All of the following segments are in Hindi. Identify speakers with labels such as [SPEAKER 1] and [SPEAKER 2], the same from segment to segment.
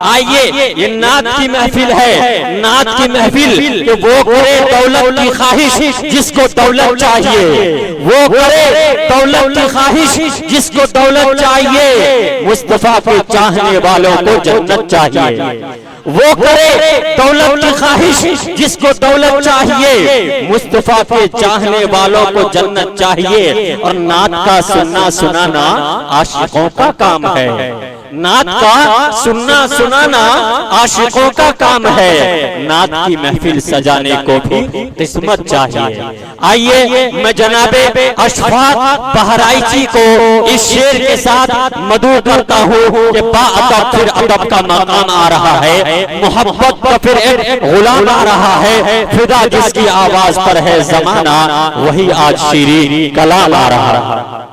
[SPEAKER 1] आइए, ये नात की महफिल है, नात की महफिल कि वो करे दौलत की ख्वाहिश जिसको दौलत चाहिए, वो करे दौलत की ख्वाहिश जिसको दौलत चाहिए, मुस्तफा के चाहने वालों को जन्नत चाहिए। वो करे दौलत की ख्वाहिश जिसको दौलत चाहिए, मुस्तफा के चाहने वालों को जन्नत चाहिए। और नात का सुनना सुनाना आशिकों का काम है, नात का सुनना सुनाना आशिकों का काम है। नात की महफिल सजाने को भी किस्मत चाहिए। आइए, मैं जनाबे अशफाक बहराइची को इस शेर के साथ मदू करता हूँ कि बाअदब फिर अदब का मकाम आ रहा है, मोहब्बत का फिर एक गुलाम आ रहा है, फिदा जिसकी आवाज पर है जमाना, वही आज शीरीन कलाम आ रहा है।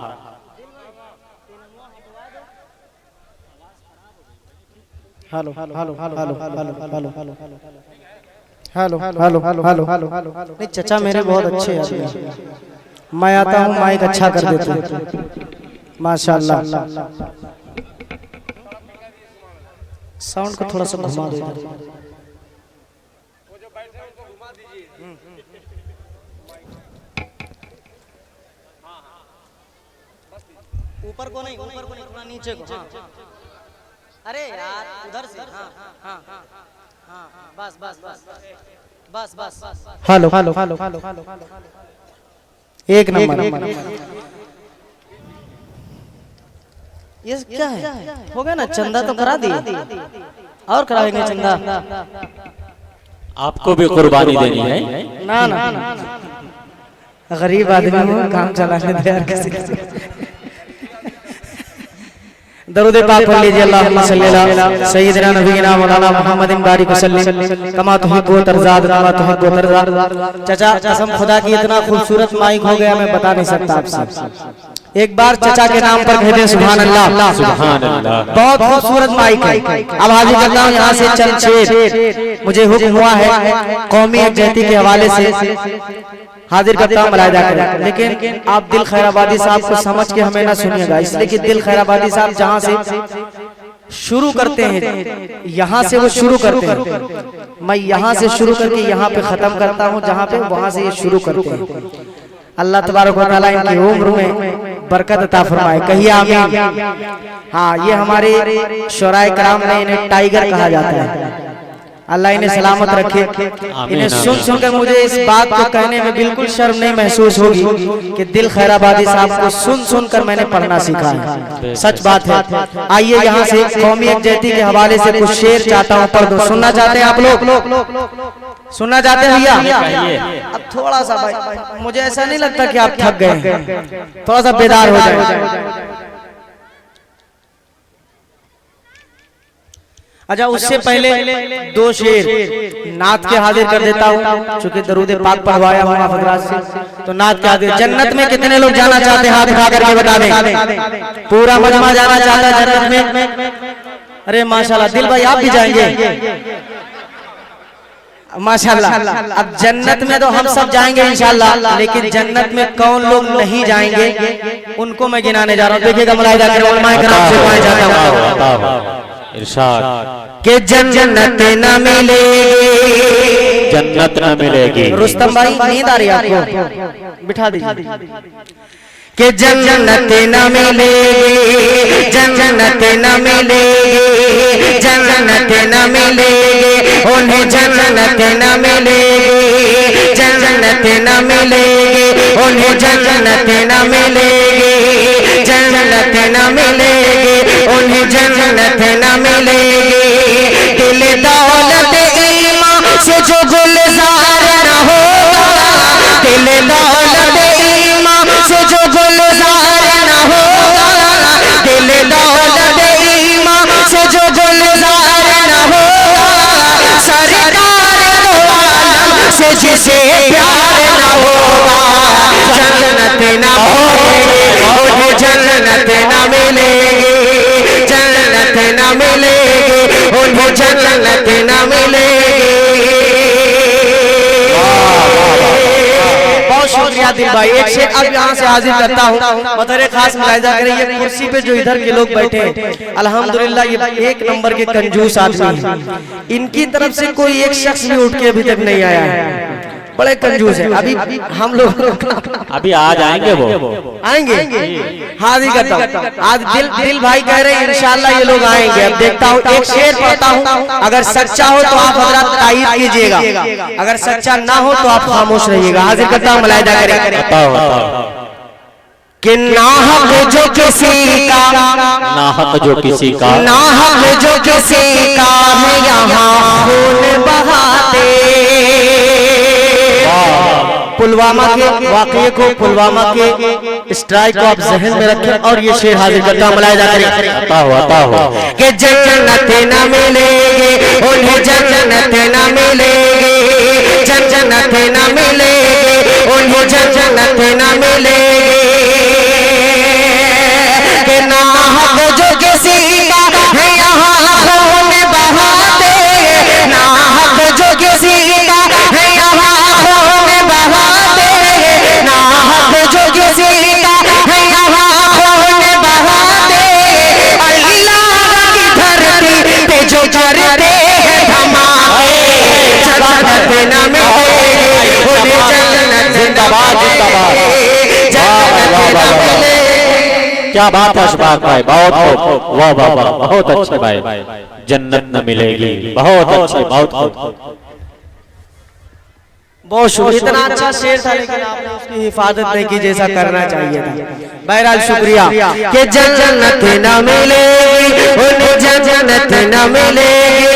[SPEAKER 2] Hello hello hello hello hello hello hello hello hello hello hello. नहीं चचा मेरे बहुत अच्छे हैं, मैं आता हूँ माइक अच्छा कर देता हूँ माशाल्लाह। साउंड को थोड़ा सा घुमा दो, ऊपर को नहीं, ऊपर को नहीं, थोड़ा नीचे को। अरे यार उधर से, हाँ हाँ हाँ हाँ, बस बस बस बस बस। Hello hello hello hello hello, एक नंबर। ये क्या है? हो गया ना, चंदा तो करा दिए और कराएंगे चंदा।
[SPEAKER 1] आपको भी कुर्बानी देनी है?
[SPEAKER 2] ना ना, गरीब आदमी हूँ, काम चलाने दे यार किसी को। दरूद पाक पढ़ लीजिए, अल्लाहुम्मा सल्ली अला सय्यिदिना नबीना मौलाना मुहम्मदिन बारिक वसल्लम कमा तुहिब्बु तरज़ाद कमा तुहिब्बु तरज़ाद। चचा कसम खुदा की इतना खूबसूरत माइक हो गया, मैं बता नहीं सकता आपसे। एक बार चचा के नाम पर कह दें सुभान अल्लाह, सुभान अल्लाह। बहुत खूबसूरत माइक है। अब हाजिर करता हूँ यहाँ से चंद शेर, मुझे हुक्म हुआ है कौमी यकजहती के हवाले से हाजिर करता हूँ, मलाइदा करें। लेकिन आप दिल खैराबादी साहब को समझ के हमें ना सुनिएगा, इसलिए कि दिल खैराबादी साहब जहाँ से शुरू करते हैं, यहाँ से वो शुरू करते हैं, मैं यहाँ से शुरू करके यहाँ पे खत्म करता हूँ, जहाँ पे वहाँ से ये शुरू करते हैं। अल्लाह तबारक व तआला इनकी उम्र में बरकत अता फरमाए, कहिए आमीन। हाँ, ये हमारे शुराए कराम में इन्हें टाइगर कहा जाता है, अल्लाह इन्हें सलामत रखे। इन्हें सुन सुनकर मुझे इस बात को कहने में बिल्कुल शर्म नहीं महसूस होगी कि दिल खैराबादी साहब को सुन सुनकर मैंने पढ़ना सीखा है, सच बात है। आइए यहाँ से कौमी यकजहती के हवाले से कुछ शेर चाहता हूँ, पढ़ दो। सुनना चाहते हैं आप लोग? सुनना चाहते हैं भैया? अब थोड़ा सा भाई, मुझे ऐसा नहीं लगता कि आप थक गए, थोड़ा सा बेदार हो जाए। अच्छा, उससे पहले दो शेर नात के हाजिर कर देता हूँ, चूंकि दरूद पाक पढ़वाया हूँ आप हजरात से, तो नात के हाजिर। जन्नत में कितने लोग जाना चाहते हैं? हाथ उठा करके बता दें। पूरा मजमा जाना चाहता है जन्नत में? अरे माशाल्लाह, दिल भाई आप भी जाएंगे माशाल्लाह। अब जन्नत में तो हम सब जाएंगे इंशाल्लाह, लेकिन जन्नत में कौन लोग नहीं जाएंगे उनको मैं गिनाने जा रहा हूँ। देखिएगा, मुलाहिदा करें, उलमाए कराम से दुआएं चाहता हूँ
[SPEAKER 1] इरशाद
[SPEAKER 2] कि जन्नत न मिलेगी,
[SPEAKER 1] जन्नत न मिलेगी।
[SPEAKER 2] रुस्तम भाई नींद आ रही है आपको? बिठा दीजिए। कि जन्नत न मिलेगी, जन्नत न मिलेगी, जन्नत न मिलेगी, उन्हें जन्नत न मिलेगी, जन्नत न मिलेगी, उन्हें जन्नत न मिलेगी, जन्नत न मिलेगी, उन्हें जन्नत न मिलेगी। दिल दौलत ईमान से जो गुलजार न होगा, दिल दौलत ईमान से जो गुलजार न होगा, दिल दौलत ईमान से जो गुलजार न होगा, सरकार दो आलम से जिसे प्यार न होगा, जन्नत न होगी, उन्हें जन्नत न मिलेगी, जन्नत न मिलेगी, उन्हें जन्नत न मिलेगी। बहुत शुक्रिया। शुक्रिया दिल भाई। एक शेर अब यहाँ से हाजिर करता हूँ, बतौर खास मुलाहिजा करें, ये कुर्सी पे जो इधर के लोग बैठे हैं अल्हम्दुलिल्लाह ये एक नंबर के कंजूस आदमी हैं। इनकी तरफ से कोई एक शख्स भी उठ के अभी तक नहीं आया है, बड़े कंजूस है। अभी हम लोग
[SPEAKER 1] अभी आज आएंगे, वो
[SPEAKER 2] आएंगे, हाजिर करता हूँ। आज दिल भाई कह रहे हैं इंशाल्लाह ये लोग आएंगे। अब देखता हूँ, एक शेर पढ़ता हूँ, अगर सच्चा हो तो आप हजरत तायीद कीजिएगा, अगर सच्चा ना हो तो आप खामोश रहिएगा। हाजिर करता हूँ, मुलाहिजा करें कि नाहक जो किसी का,
[SPEAKER 1] नाहक जो किसी का,
[SPEAKER 2] नाहक जो किसी का है यहाँ खून बहाते। पुलवामा के वाक़ये को, पुलवामा के स्ट्राइक को आप जहन में रखें और ये शेर हाजिर करता हूं, मुलाहिजा करें कि जन्नत न मिलेगी उन्हें, जन्नत न मिलेगी, जन्नत न मिलेगी उन्हें, जन्नत न मिलेगी। कि नाहक जो किसी का है यहाँ खून बहाते, नाहक जो किसी का है यहाँ खून बहाते, नाहक जो किसी का है यहाँ खून बहाते। अल्लाह की धरती पे जो करते हैं धमाके, जन्नत न मिलेगी उन्हें, जन्नत
[SPEAKER 1] जिंदाबाद जिंदाबाद। क्या बात है अशफाक भाई, बहुत वाह वाह वाह, बहुत अच्छे भाई। जन्नत न मिलेगी, बहुत अच्छे, बहुत
[SPEAKER 2] बहुत शुक्रिया। इतना अच्छा शेर था लेकिन आपने उसकी हिफाजत नहीं की जैसा करना चाहिए था। बहरहाल शुक्रिया। कि जन्नत न मिलेगी उन्हें, जन्नत न मिलेगी,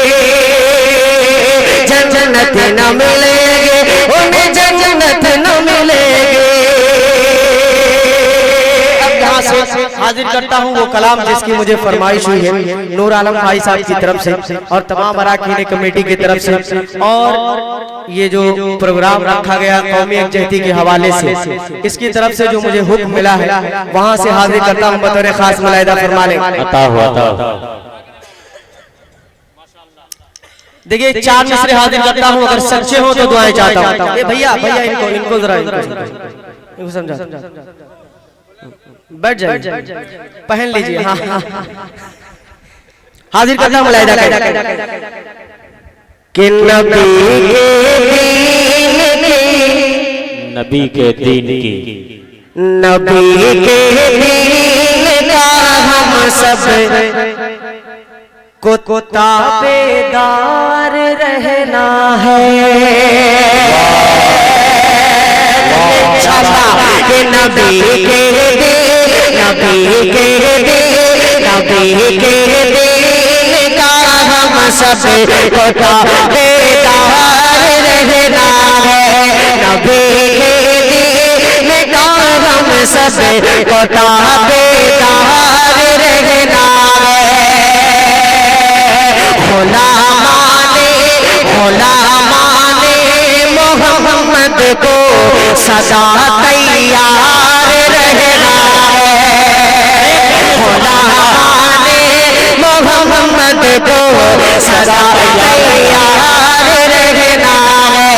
[SPEAKER 2] जन्नत न मिलेगी उन्हें, जन्नत न मिलेगी। से हाजिर करता हूँ वो कलाम जिसकी मुझे फरमाइश हुई है नूर आलम भाई साहब की तरफ से और तमाम अराकीन कमेटी की तरफ से, और ये जो प्रोग्राम रखा गया कौमी यकजहती के हवाले से, इसकी तरफ से जो मुझे हुक्म मिला है वहाँ से हाजिर करता हूँ, बतौर खास मुलाहिजा फरमा लें। देखिए 4 मिसरे हाजिर करता हूँ, अगर सच्चे हो तो दुआएं चाहता हूँ। भैया भैया इनको जरा इनको समझा, बैठ जाइए, पहन लीजिए। हाँ हाजिर करता हूं, मुलाहिजा करें कि
[SPEAKER 1] नबी के दीन की,
[SPEAKER 2] नबी के दीन का हम सब को ताबेदार रहना है। कि नबी के दीन, नबी के दीन, नबी के दीन का हम सब को ताबेदार रहना है। नबी के दीन का हम सब को ताबेदार रहना है। गुलामाने मोहम्मद को सदा तैयार रहना है। गुलामाने मोहम्मद को सदा तैयार रहना है।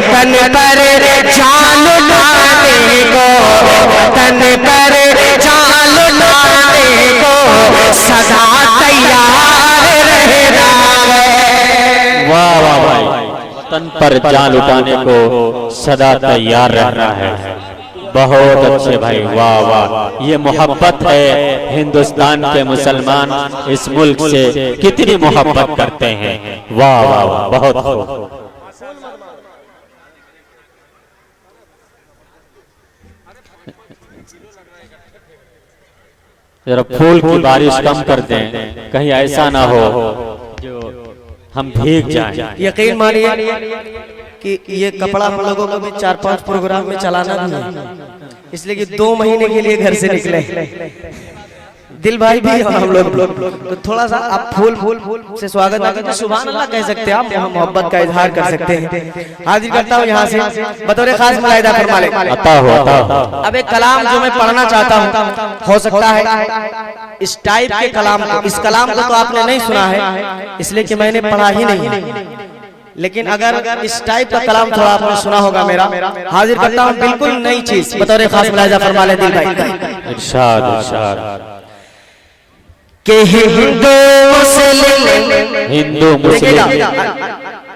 [SPEAKER 2] तन पर जान लाने को, तन पर जान लाने को सदा तैयार रहना है।
[SPEAKER 1] वाह वाह भाई, तन पर जान उठाने को सदा तैयार रहना है। बहुत अच्छे भाई, वाह वाह। ये मोहब्बत है, हिंदुस्तान के मुसलमान इस मुल्क से कितनी मोहब्बत करते हैं। वाह वाह वाह, बहुत खूब। जरा फूल की बारिश कम कर दें, कहीं ऐसा ना हो जो हम भीग जाएं।
[SPEAKER 2] यकीन मानिए कि ये कपड़ा हम लोगों को भी 4-5 प्रोग्राम में चलाना भी है। इसलिए कि 2 महीने के लिए घर से निकले दिल भाई भी और हम लोग तो थोड़ा सा आप फूल से स्वागत ना कीजिए, सुभान अल्लाह कह सकते हैं आप, यहाँ मोहब्बत का इजहार कर सकते हैं। हाजिर करता हूँ यहाँ से बतौर खास मुलाहिदा फरमा ले। अब एक कलाम जो मैं पढ़ना चाहता हूँ, हो सकता है इस टाइप के कलाम को, इस कलाम को तो आपने नहीं सुना है इसलिए कि मैंने पढ़ा ही नहीं है, लेकिन अगर इस टाइप का कलाम थोड़ा आपने सुना होगा मेरा, हाजिर करता हूँ बिल्कुल नई चीज बतौर खास मुलाहिदा फरमा ले दिल भाई।
[SPEAKER 1] इरशाद इरशाद
[SPEAKER 2] के हिंदू मुस्लिम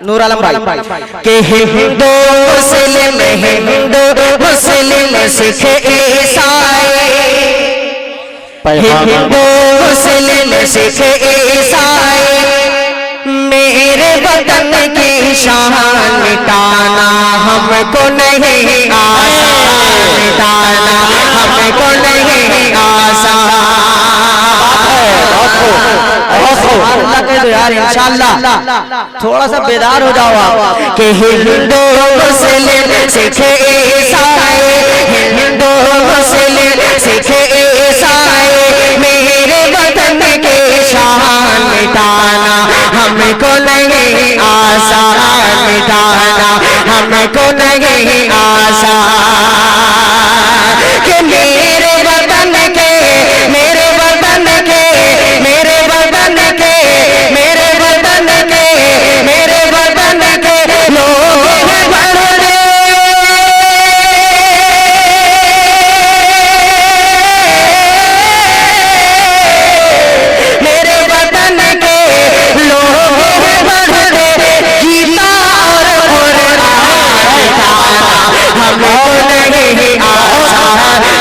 [SPEAKER 2] नूर आलम भाई के हिंदू मुस्लिम सिख ईसाई, हिंदू मुस्लिम सिख ईसाई, मेरे वतन की शान मिटाना हमको नहीं आसान, मिटाना हमको नहीं आसान। अल्लाह कह दो यार इंशाअल्लाह, थोड़ा सा बेदार हो जाओ आप। कि हिंदू मुस्लिम सिख ईसाई, हिंदू मुस्लिम सिख ईसाई, मेरे वतन की शान मिटाना हमको नहीं आसान, मिटाना हमको नहीं आसान। कि मेरे वतन के, मेरे वतन के, मेरे वतन के, मेरे वतन के, मेरे वतन के लोग बड़े, मेरे वतन के लोग बड़े, गीता और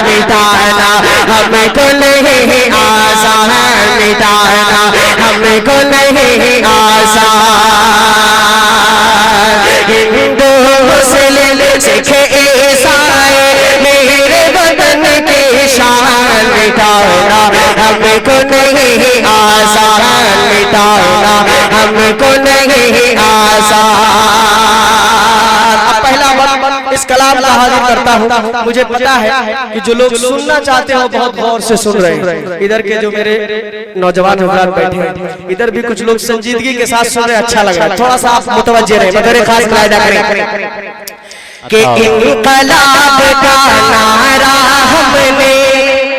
[SPEAKER 2] मिटाना हमको नहीं आसान, मिटाना हमको नहीं आसान। हिंदू मुस्लिम सिख ईसाई, मेरे वतन की शान मिटाना हमको नहीं आसान, मिटाना हमको नहीं आसान। इस कलाम का हाजिर करता हूँ। मुझे पता है कि जो लोग सुनना चाहते हो बहुत गौर से सुन रहे हैं, इधर के जो मेरे नौजवान हजरात बैठे हैं, इधर भी कुछ लोग संजीदगी के साथ सुन रहे, अच्छा लग रहा है, थोड़ा सा आप मुतवज्जे रहे, बतौर खास मुलाहिदा करें कि इनकलाब का नारा हमने,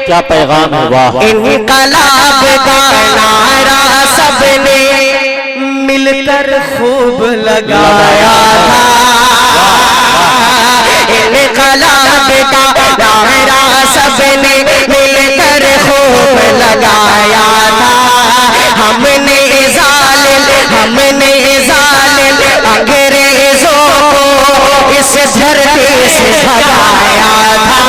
[SPEAKER 1] क्या पैगाम है, वाह,
[SPEAKER 2] इनकलाब का नारा सबने मिलकर खूब लगाया था, इनकलाब का नारा सबने मिलकर खूब लगाया था। हमने जालिम अंग्रेजों को इस धरती से भगाया था,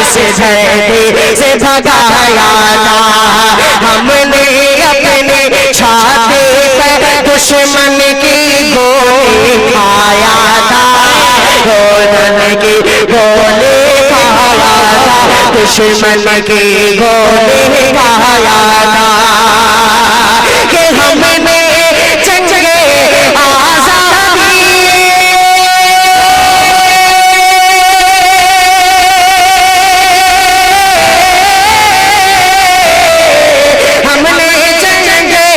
[SPEAKER 2] इस धरती से भगाया था। हमने अपने छाती पर दुश्मन की गोली खाया था, दुश्मन की गोली खाया था, दुश्मन की गोली खाया था। कि हमने जंगे आज़ादी, हमने जंगे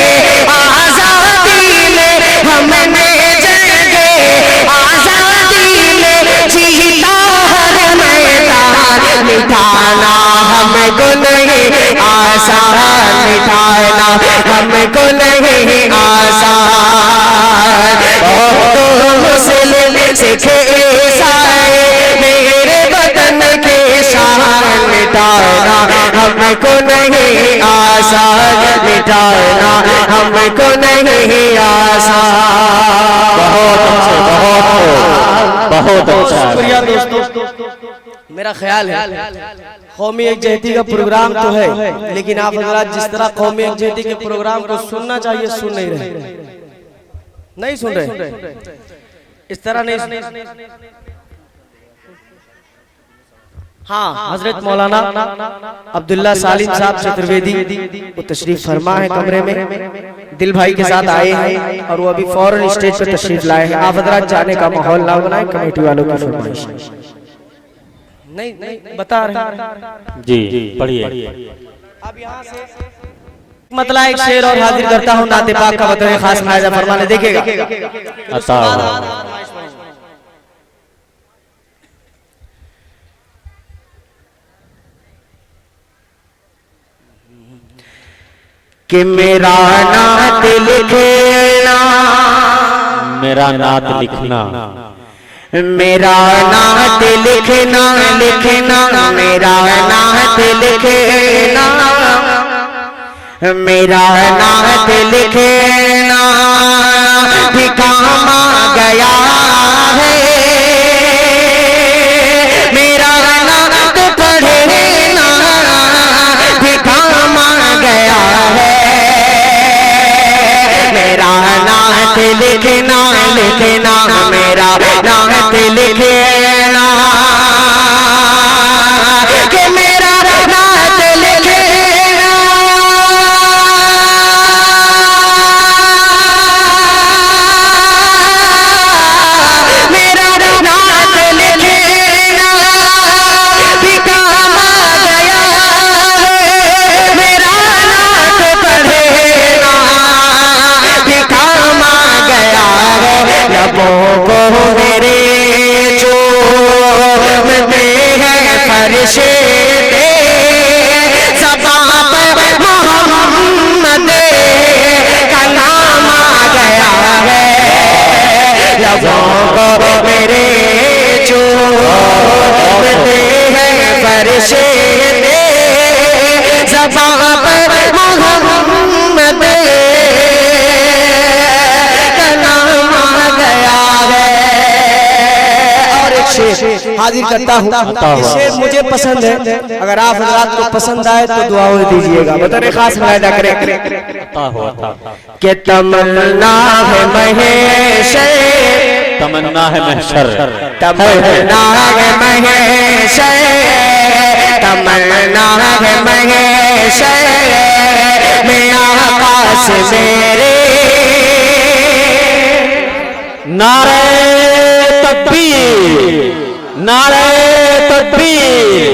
[SPEAKER 2] आज़ादी में, हमने जंगे आज़ादी में जीता हर मैदान, मिटाना हमको नहीं आसान, मिटाना हमको नहीं आसान। हिंदू मुस्लिम सिख ईसाई, मेरे वतन की शान मिटाना हमको नहीं आसान, मिटाना हमको नहीं आसान।
[SPEAKER 1] बहुत अच्छा,
[SPEAKER 2] शुक्रिया दोस्तों। मेरा ख्याल है कौमी एकजहती का प्रोग्राम तो है, लेकिन आप हजरात जिस तरह कौमी एकजहती के प्रोग्राम को सुनना चाहिए सुन नहीं रहे, नहीं सुन रहे, इस तरह नहीं। हाँ, हजरत मौलाना अब्दुल्ला सालिम साहब चतुर्वेदी वो तशरीफ फरमा है कमरे में, दिल भाई के साथ आए हैं और वो अभी फौरन स्टेज पर तशरीफ लाए हैं। आप हजरात जाने का माहौल ना बनाए, कमेटी वालों की फरमाइश। नहीं बता रहे
[SPEAKER 1] जी पढ़िए।
[SPEAKER 2] अब यहाँ से मतलब एक शेर और हाजिर करता हूँ नाते पाक का बतौर खास मुआयजा फरमाने देखिएगा। कि मेरा नात लिखना,
[SPEAKER 1] मेरा नात लिखना,
[SPEAKER 2] मेरा नात लिखना, लिखना मेरा नात लिखना, मेरा नात लिखना भी काम आ गया है, मेरा नात पढ़ना भी काम आ गया है, मेरा नात लिखना, लिखना मेरा नात लिखना, कि मेरा नात लिखना, मेरा नात लिखना भी काम आ गया है, मेरा नात पढ़ना भी काम आ गया है, लबों को मेरे चूमते हैं फरिश्ते, ज़बां पे मोहम्मद का नाम आ गया है, लबों को मेरे चूमते हैं फरिश्ते, ज़बां पे मोहम्मद का नाम आ गया है। और एक शेर हाजिर करता हूँ, ये शेर मुझे पसंद है, अगर आप हज़रात को पसंद आए तो दुआओं दीजिएगा, बतौर खास मुआयदा करें कि तमन्ना है महशर,
[SPEAKER 1] तमन्ना है महशर,
[SPEAKER 2] तमन्ना है महशर, तमन्ना है महशर में आकाश मेरे,
[SPEAKER 1] नारे तकबीर, नारे तकबीर।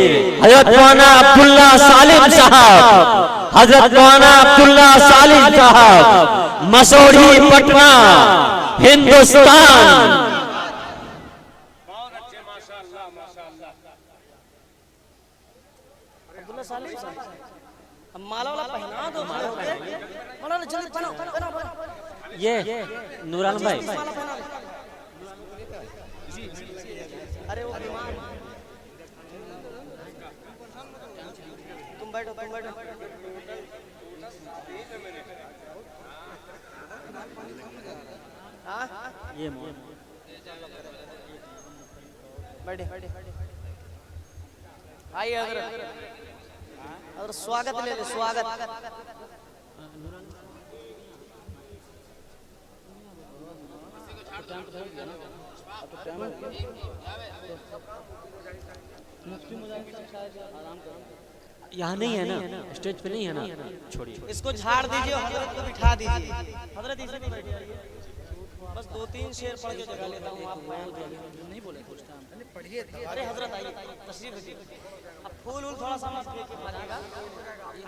[SPEAKER 1] हजरत मौलाना अब्दुल्ला सालिम साहब, हजरत मौलाना अब्दुल्ला सालिम साहब, मसौढ़ी पटना, हिंदुस्तान।
[SPEAKER 2] माला वाला पहना दो, मौलाना जल्दी पहनाओ,
[SPEAKER 1] ये नूरान भाई,
[SPEAKER 2] अरे वो तुम बैठो, तुम बैठो,
[SPEAKER 1] ये
[SPEAKER 2] बैठे, आइए अगर स्वागत ले ले, स्वागत
[SPEAKER 1] यहाँ नहीं है ना, स्टेज पे नहीं है ना, छोड़िए
[SPEAKER 2] इसको झाड़ दीजिए, हजरत को बिठा दीजिए, हजरत इसी पे बैठिए, बस 2-3 शेर पढ़ के जगा लेता हूँ, आप नहीं बोले पढ़िए, अरे हजरत आइए, तशरीफ रखिए, अब फूल वूल थोड़ा सा मत फेंकिए, मारिएगा,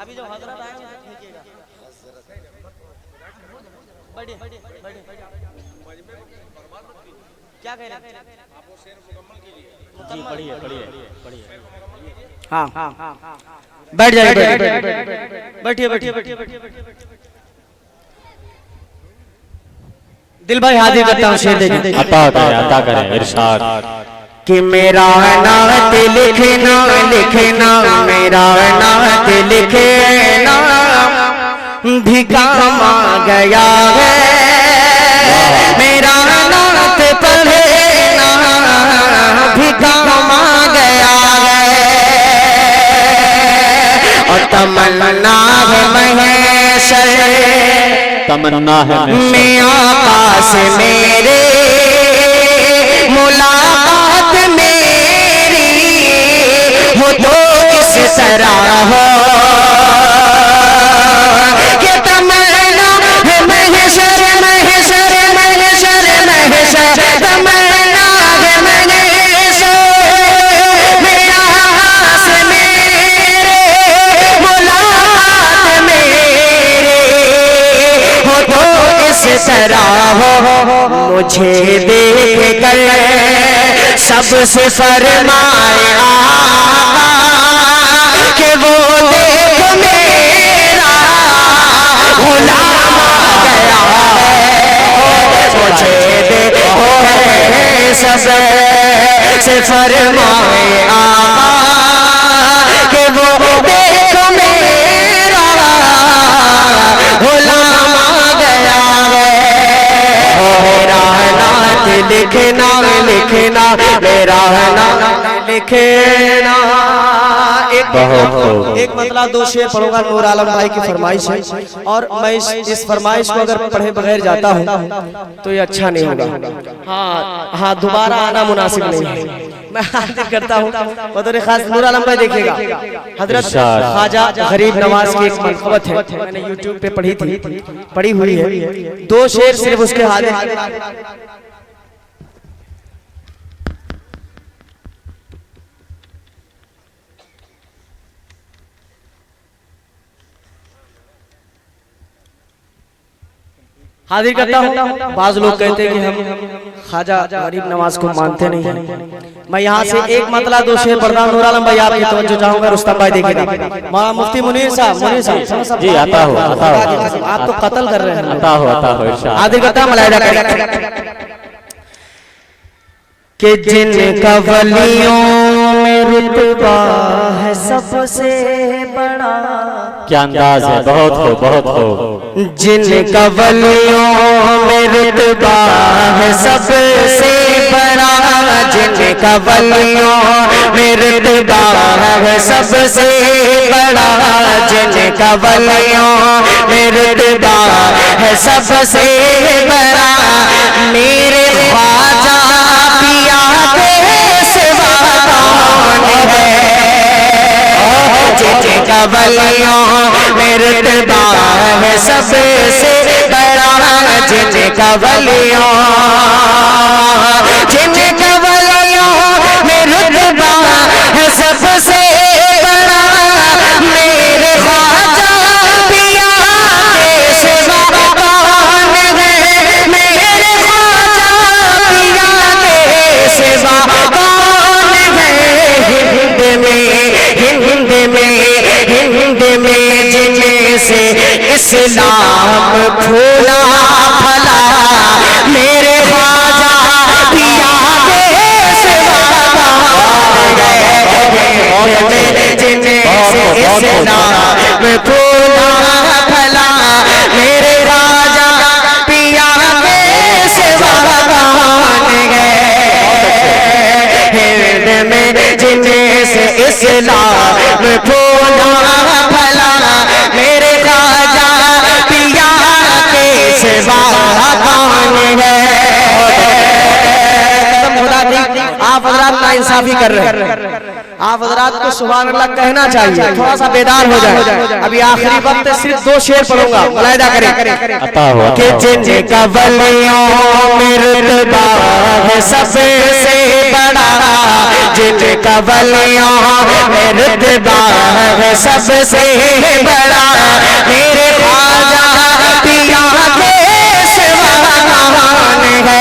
[SPEAKER 2] अभी जब हजरत आएंगे तो फेंकिएगा, बैठिए बैठिए, क्या कह रहे हैं आप, वो शेर मुकम्मल कीजिए,
[SPEAKER 1] जी पढ़िए पढ़िए पढ़िए।
[SPEAKER 2] हाँ बैठ जाइए, बैठिए बैठिए बैठिए, दिल भाई हाजिर करता हूँ, शेर देखिए,
[SPEAKER 1] अता करें इरशाद
[SPEAKER 2] कि मेरा नात लिखना, लिखना मेरा नात लिखना भी काम आ गया है, मेरा नात पढ़ना भी काम आ गया है, और तमन्ना है महशर,
[SPEAKER 1] तमन्ना है
[SPEAKER 2] में आकाश मेरे, मुलाकात मेरी हो तो इस तरह हो, कि तमन्ना है महशर, महशर महशर महशर, तमन्ना है महशर में जरा हो मुझे देख कर सबसे फरमाए आका कि वो देख मेरा गुलाम आ गया है, मुझे देखो है सबसे फरमाए आका कि वो देख मेरा गुलाम आ गया है। मेरा नाम लिखना लिखना मेरा नाम लिखना। एक मतलब दो शेर पढ़ूंगा, नूर आलम भाई की फरमाइश है और मैं इस फरमाइश को अगर पढ़े बगैर जाता हूँ तो ये अच्छा नहीं होगा। हाँ दोबारा आना मुनासिब नहीं है। मैं हाजिर करता हूँ बतौर खास नूर आलम भाई देखिएगा, हजरत ख्वाजा गरीब नवाज की एक मनक़बत है, मैंने यूट्यूब पे पढ़ी हुई है। दो शेर सिर्फ उसके हाजिर। हाजिर करता हूँ। बाज लोग कहते हैं कि हम ख्वाजा गरीब नवाज को मानते नहीं हैं। मैं यहाँ से एक मतलब दो शेर पढ़ता हूँ। नूर आलम भाई आपकी तवज्जो चाहूंगा, रुस्तम भाई देखिएगा। मौलाना मुफ्ती मुनीर साहब
[SPEAKER 1] जी आता हो
[SPEAKER 2] आप तो कत्ल कर रहे हैं।
[SPEAKER 1] आता हो
[SPEAKER 2] हाजिर करता हूँ। मुलाहिजा करें कि जिनका वलियों में रुतबा है सबसे बड़ा,
[SPEAKER 1] क्या अंदाज है, बहुत हो।
[SPEAKER 2] जिनका वलियों में रुतबा है सबसे बड़ा, जिनका वलियों में रुतबा है सबसे बड़ा, जिनका वलियों में रुतबा है सबसे बड़ा, मेरे ख्वाजा पिया के सिवा कौन है। जिनका वलियों में रुतबा है सबसे बड़ा, जिनका वलियों में रुतबा है सबसे बड़ा, मेरे ख्वाजा पिया के सिवा कौन है। मेरे ख्वाजा पिया के सिवा कौन है। हिंद में जिनसे इस्लाम फूला फला, मेरे ख्वाजा पिया के सिवा कौन है। जिनसे इस्लाम फूला फला, मेरे ख्वाजा पिया के सिवा कौन है। हिंद में जिनसे इस्लाम फूला फला, मेरे ख्वाजा पिया के सिवा कौन है। आप हजरात नाइंसाफी कर रहे हैं। आप हजरात को सुभान अल्लाह कहना चाहिए, थोड़ा सा बेदार हो जाए। अभी आखिरी वक्त सिर्फ दो शेर पढ़ूंगा, मुलाहिजा करें कि जिनका वलियों में रुतबा है सबसे बड़ा, जिनका वलियों में रुतबा है सबसे बड़ा, मेरे ख्वाजा पिया के सिवा कौन है।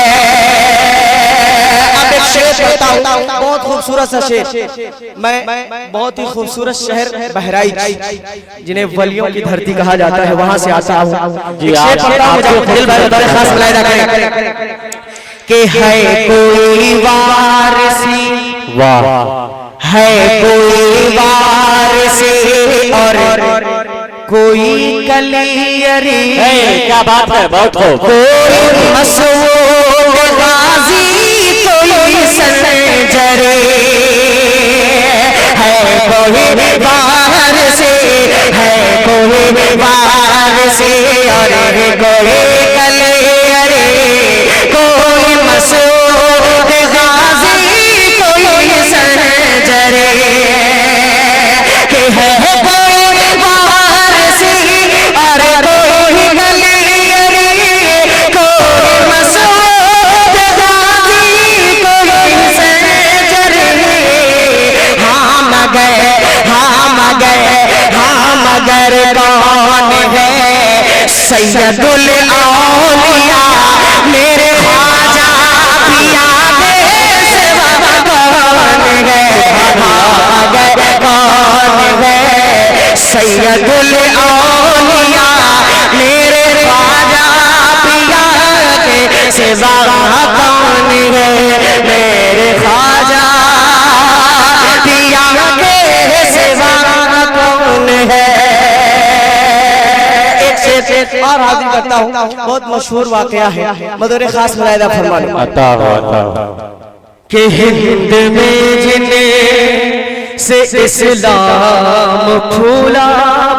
[SPEAKER 2] अब एक शेर बताऊं, बहुत खूबसूरत सा शेर। मैं बहुत ही खूबसूरत शहर बहराइच, जिन्हें वलियों की धरती कहा जाता है, वहां से आता हूँ। शेर पढ़ता हूँ, मुझे दिल भाई बता खास मुलाहिजा करें कि है कोई वारिसी,
[SPEAKER 1] वाह
[SPEAKER 2] है कोई वारिसी और कोई कलियरी,
[SPEAKER 1] क्या बात है, बहुत हो।
[SPEAKER 2] कोई मसूद गाजी कोई संजरे, है कोई वारिसी, है कोई वारिसी और कोई कलियरी, कोई मसूद गाजी कोई संजरे, कि है कोई वारिसी और कोई कलियरी, कोई मसूद गाजी कोई संजरे। हाँ मगर कौन है सैयदुल औलिया सैयदुल औलिया मेरे ख्वाजा पिया के सिवा कौन है, मेरे ख्वाजा पिया के सिवा कौन है। और हाजिर करता हूँ, बहुत मशहूर वाकया है, मदर खास मुलाहिदा फरमाने कि हिंद में जिने से इस्लाम फूला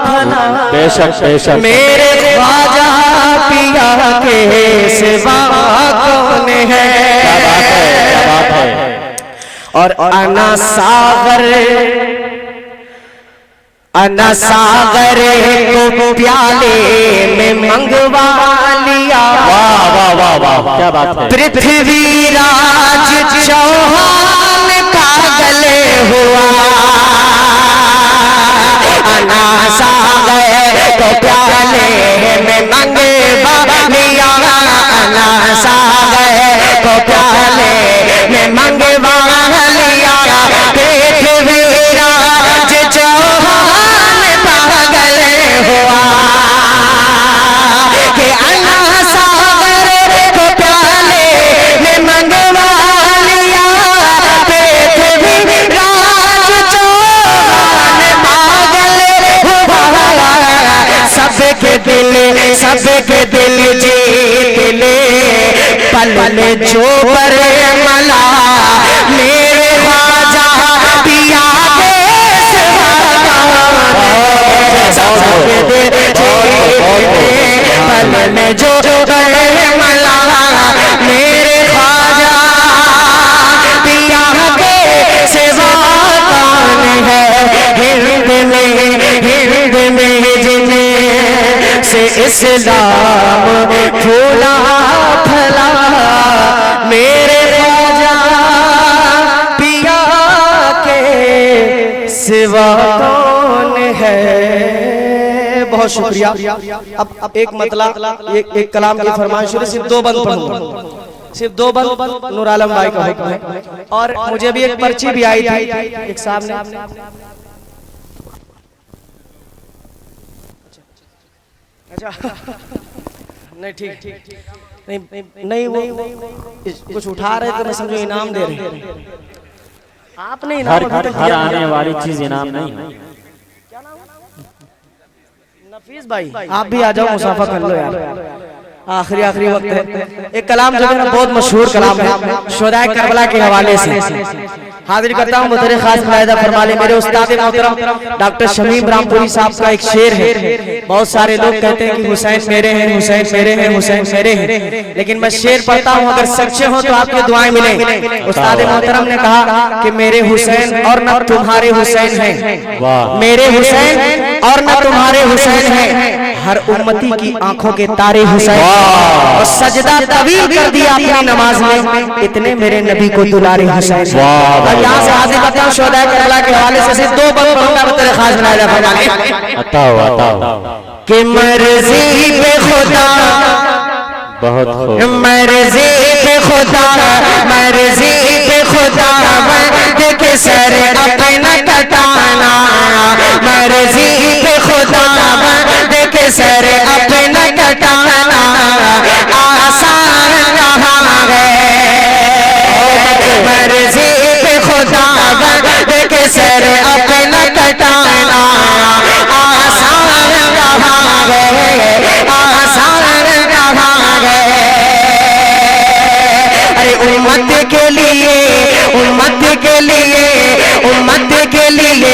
[SPEAKER 2] फला,
[SPEAKER 1] बेशक बेशक
[SPEAKER 2] मेरे ख्वाजा पिया के सिवा कौन है।
[SPEAKER 1] क्या बात है, क्या बात है।
[SPEAKER 2] और अना सागर को प्याले में मंगवा लिया।
[SPEAKER 1] वाह वाह वाह वाह, क्या बात है।
[SPEAKER 2] पृथ्वी राज चौहान का गले हुआ, अना सागर को प्याले में मंगवा लिया, अना सागर को प्याले में मंगवा लिया। पृथ्वी राज चौहान पागल हुआ कि अना सागर को प्याले में मंगवा लिया। पृथ्वी राज चौहान पागल हुआ, सबके दिल जीत ले पल में जो पर मला, मेरे ख्वाजा पिया के सिवा सबके दिल जीत ले पल में जो पर मला, मेरे ख्वाजा पिया के सिवा कौन है। हिंद में जिने से इस्लाम फूला फला, मेरे ख्वाजा पिया के सिवा कौन है। बहुत शुक्रिया। अब एक मतलब एक कलाम की फरमाइश, सिर्फ 2 बंद पढ़ूंगा, सिर्फ 2 बंद नूर आलम भाई का हुक्म है। और मुझे भी एक पर्ची भी आई थी एक सामने, अच्छा नहीं ठीक नहीं वो कुछ उठा रहे थे, मैं समझो इनाम दे रहे। आपने
[SPEAKER 1] हर आने वाली चीज इनाम नहीं है।
[SPEAKER 2] नफीस भाई आप भी आ जाओ, मुसाफा कर लो यार, आखिरी वक्त है। एक कलाम जो है ना बहुत मशहूर कलाम है, शुहदाए करबला के हवाले से हाजिर करता हूँ। मुझे खास मुलाहिदा फरमा ले, मेरे उस्ताद मोहतरम डॉक्टर शमीम रामपुरी साहब का एक शेर है। बहुत सारे लोग कहते हैं कि हुसैन मेरे हैं, हुसैन मेरे हैं, हुसैन मेरे हैं, लेकिन मैं शेर पढ़ता हूँ, अगर सच्चे हो तो आपकी दुआएं मिलें। उस्ताद मोहतरम ने कहा कि मेरे हुसैन और न तुम्हारे हुसैन हैं, मेरे हुसैन और न तुम्हारे हुसैन हैं, हर उम्मती की आंखों के तारे हुसैन, और सजदा तवील कर दिया अपनी नमाज में, इतने मेरे नबी को दुलारे हुसैन। अब यहाँ से हाजिर करता हूँ शुहदाए करबला के हवाले से सिर्फ 2 बंद पढ़ूंगा, तेरे खास मुलाहिदा फरमाने।
[SPEAKER 1] बताओ
[SPEAKER 2] कि मर्जी पे खुदा,
[SPEAKER 1] बहुत
[SPEAKER 2] मर्जी पे खुदा, मर्जी पे खुदा बंद के सर अपना कटाना, मर्जी पे खुदा बंद के सर अपना कटाना, आसान रहा है। मर्जी पे खुदा बंद के सर अपना कटाना, आसान रहा है, आसान रहा है। अरे उम्मत के लिए, उम्मत के लिए, उम्मत के लिए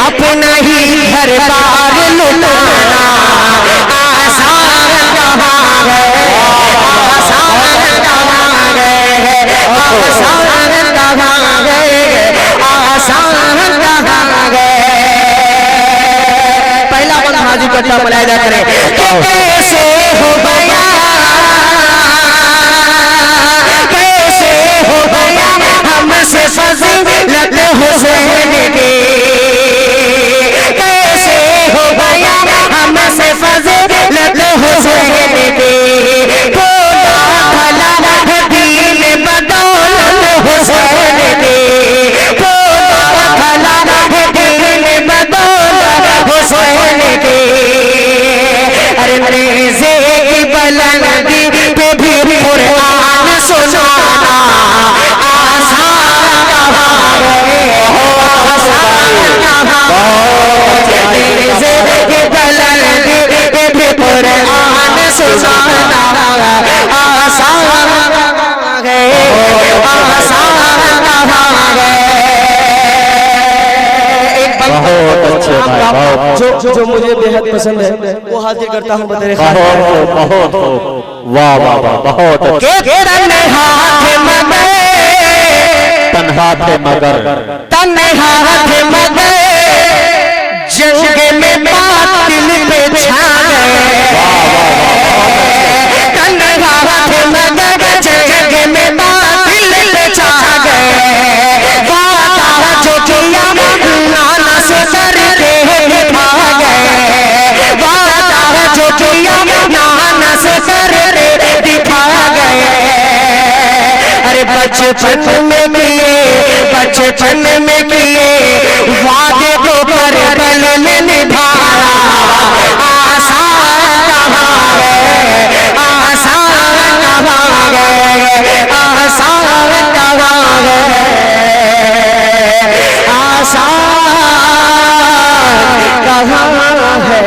[SPEAKER 2] अपना ही घर बार लुटाना, आसान रहा है, आसान रहा है, आसान रहा है, आसान रहा है। पहला बंद हाजिर करता मुलाहिदा करें। कैसे हो गया, कैसे हो गया हमसे फजीलत हुसैन की, कैसे हो गया हमसे फजीलत हुसैन की, बोला भला दीन बदौलत हुसैन की, बोला भला दीन बदौलत हुसैन जो मुझे बेहद पसंद है वो हाजिर करता हूँ बतेरे
[SPEAKER 1] बहुत वाह वाह वाह बहुत तन्हा थे मगर
[SPEAKER 2] जंग में बातिल पे छा गए तन्हा थे मगर जंग में बातिल पे छा गए वादा जो किया नाना से करके निभा गए वादा जो किया नाना से करके दिखा गए अरे बचपन में किए वादे को पर पल में निभाया आसान कहाँ गए आसान कहाँ गए आसान कहाँ गए आसान कहाँ है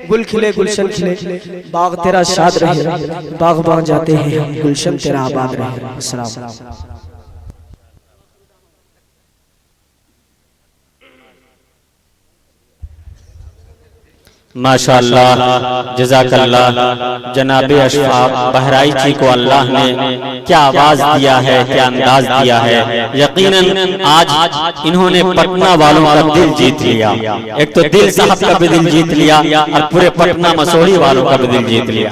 [SPEAKER 2] गुल खिले गुलशन खिले बाग तेरा शाद रहे बागबान जाते हैं गुलशन तेरा आबाद रहे। अस्सलाम।
[SPEAKER 1] माशाअल्लाह जज़ाकल्लाह जनाब अशफाक बहराइची को अल्लाह ने क्या आवाज दिया है, क्या अंदाज दिया है। यकीनन आज इन्होंने पटना वालों का दिल जीत लिया। एक तो दिल साहब का भी दिल जीत लिया और पूरे पटना मसोड़ी वालों का भी दिल जीत लिया।